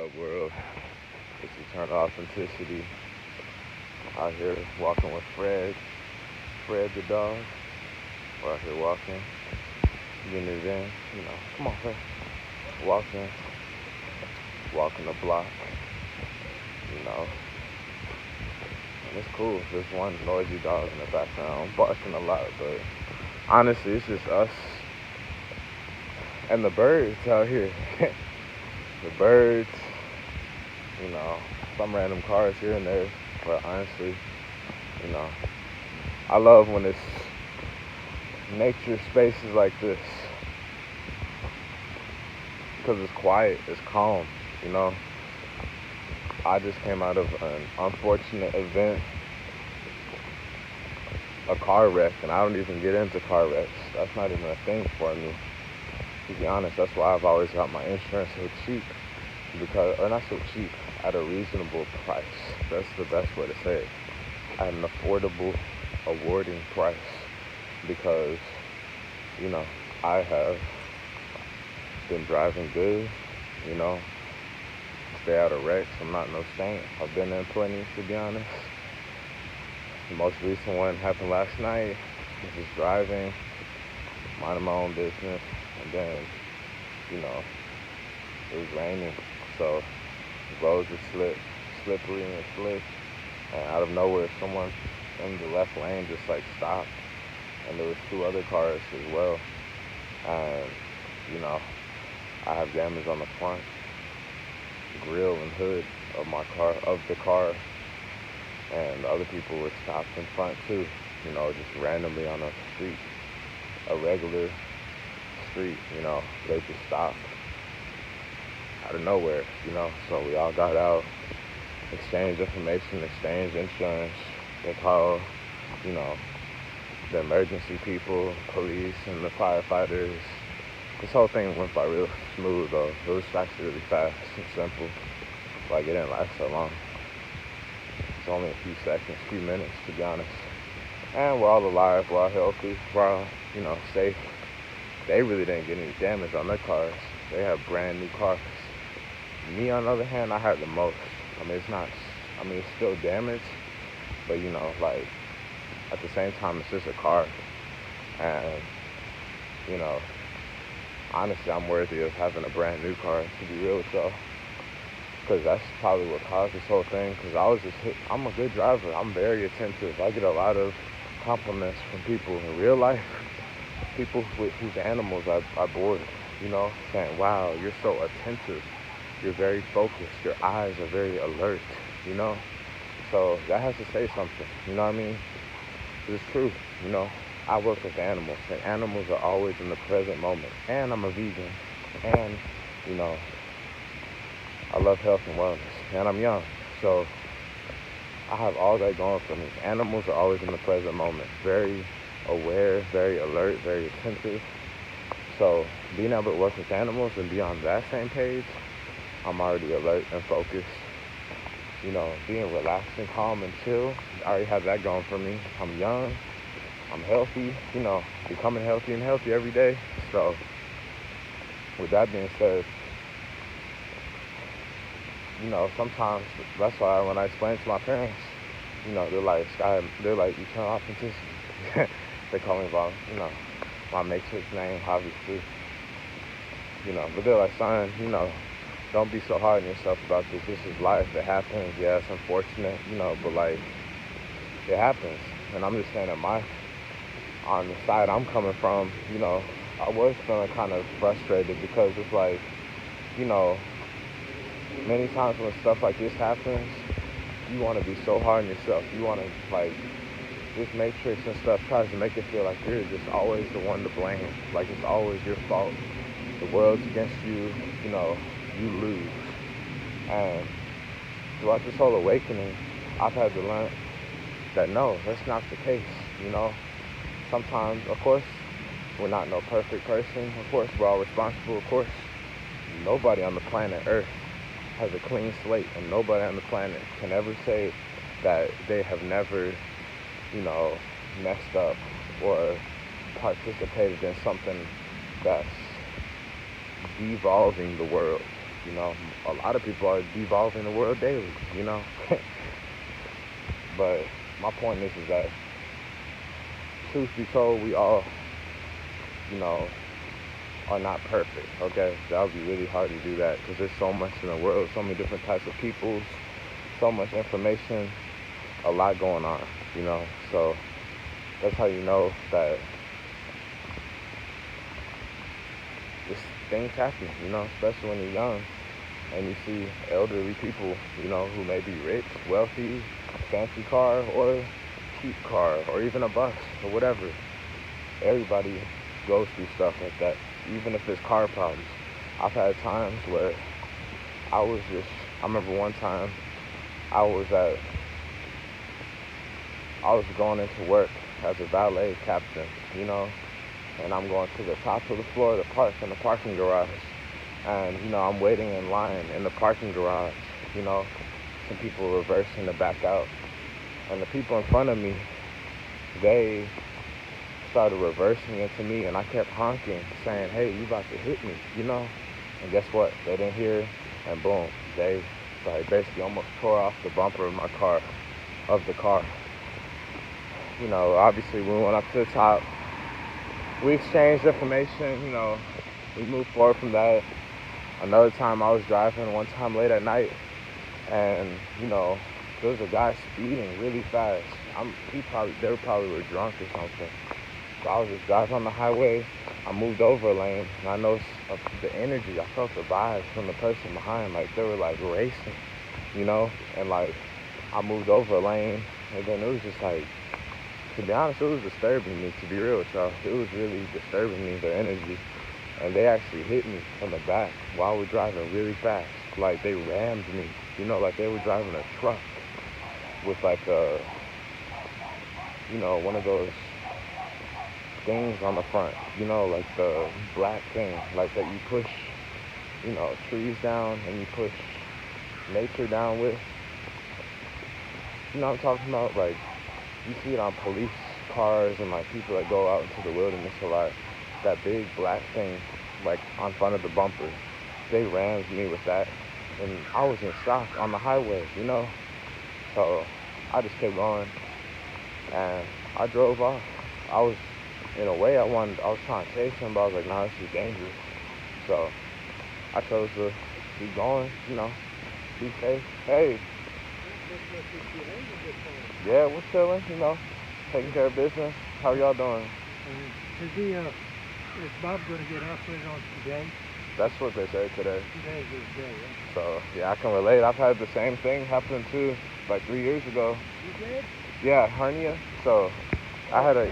up, world? It's Eternal Authenticity. Out here walking with Fred the dog. We're out here walking, getting it in. Come on, Fred. Walking, walking the block. You know, and it's cool. There's one noisy dog in the background barking a lot, but honestly, it's just us and the birds out here. The birds, you know, some random cars here and there, but honestly, you know, I love when it's nature spaces like this because it's quiet, it's calm, you know. I just came out of an unfortunate event, a car wreck, and I don't even get into car wrecks. That's not even a thing for me. To be honest, that's why I've always got my insurance so cheap, or not so cheap, at a reasonable price. That's the best way to say it. At an affordable awarding price, because, you know, I have been driving good, you know, stay out of wrecks. I'm not no saint. I've been in plenty, to be honest. The most recent one happened last night. I was just driving, minding my own business, and then, you know, it was raining, so the roads were slippery and slick, and out of nowhere, someone in the left lane just like stopped, and there was two other cars as well, and, you know, I have damage on the front grill and hood of the car, and other people were stopped in front too, you know, just randomly on a street, a regular street, you know, they just stopped out of nowhere, you know, so we all got out, exchanged information, exchanged insurance. They called, you know, the emergency people, police, and the firefighters. This whole thing went by real smooth, though. It was actually really fast and simple. Like, it didn't last so long. It's only a few seconds, few minutes, to be honest. And we're all alive, we're all healthy, we're all, you know, safe. They really didn't get any damage on their cars. They have brand new cars. Me, on the other hand, I had the most. It's still damaged, but, you know, like, at the same time, it's just a car. And, you know, honestly, I'm worthy of having a brand new car, to be real with y'all. Because that's probably what caused this whole thing. Because I'm a good driver. I'm very attentive. I get a lot of compliments from people in real life. People whose animals I board, you know, saying, wow, you're so attentive. You're very focused. Your eyes are very alert, you know. So that has to say something, you know what I mean? It's true, you know. I work with animals, and animals are always in the present moment. And I'm a vegan, and, you know, I love health and wellness, and I'm young, so I have all that going for me. Animals are always in the present moment, very aware, very alert, very attentive. So being able to work with animals and be on that same page, I'm already alert and focused. You know, being relaxed and calm and chill, I already have that going for me. I'm young, I'm healthy, you know, becoming healthy and healthy every day. So with that being said, you know, sometimes that's why when I explain to my parents, you know, they're like Eternal Authenticity. They call me by, you know, my Matrix name, obviously. You know, but they're like, son, you know, don't be so hard on yourself about this. This is life. It happens. Yeah, it's unfortunate, you know, but like, it happens. And I'm just saying that on the side I'm coming from, you know, I was feeling kind of frustrated because it's like, you know, many times when stuff like this happens, you want to be so hard on yourself. You want to, like, this matrix and stuff tries to make it feel like you're just always the one to blame. Like, it's always your fault. The world's against you, you know, you lose. And throughout this whole awakening, I've had to learn that no, that's not the case, you know. Sometimes, of course, we're not no perfect person. Of course, we're all responsible. Of course, nobody on the planet Earth has a clean slate, and nobody on the planet can ever say that they have never, you know, messed up or participated in something that's devolving the world. You know, a lot of people are devolving the world daily, you know. But my point is that, truth be told, we all, you know, are not perfect, okay? That would be really hard to do that because there's so much in the world, so many different types of people, so much information, a lot going on, you know? So that's how you know that this things happen, you know, especially when you're young and you see elderly people, you know, who may be rich, wealthy, fancy car or cheap car or even a bus or whatever. Everybody goes through stuff like that, even if it's car problems. I've had times where I remember one time I was at, I was going into work as a valet captain, you know, and I'm going to the top of the floor of the park in the parking garage. And, you know, I'm waiting in line in the parking garage, you know, some people reversing to back out. And the people in front of me, they started reversing into me, and I kept honking, saying, hey, you about to hit me, you know? And guess what? They didn't hear, and boom, they like basically almost tore off the bumper of my car, of the car. You know, obviously we went up to the top, we exchanged information, you know, we moved forward from that. Another time I was driving one time late at night, and, you know, there was a guy speeding really fast. They probably were drunk or something. So I was just driving on the highway. I moved over a lane, and I noticed the energy. I felt the vibes from the person behind. Like, they were, like, racing, you know? And, like, I moved over a lane, and then it was just, like, to be honest, it was disturbing me, to be real with y'all. It was really disturbing me, their energy. And they actually hit me from the back while we're driving really fast. Like, they rammed me, you know, like they were driving a truck with, like, you know, one of those things on the front, you know, like the black thing, like that you push, you know, trees down and you push nature down with. You know what I'm talking about? Like, you see it on police cars and, like, people that go out into the wilderness a lot. That big black thing, like, on front of the bumper. They rammed me with that. And I was in shock on the highway, you know? So I just kept going, and I drove off. I was, in a way, I was trying to chase him, but I was like, nah, this is dangerous. So I chose to keep going, you know, be safe. Hey, yeah, we're chilling, you know, taking care of business. How y'all doing? Is Bob going to get operated on today? That's what they said today. Today is his day, right? So, yeah, I can relate. I've had the same thing happen too, like 3 years ago. You did? Yeah, hernia. So I had a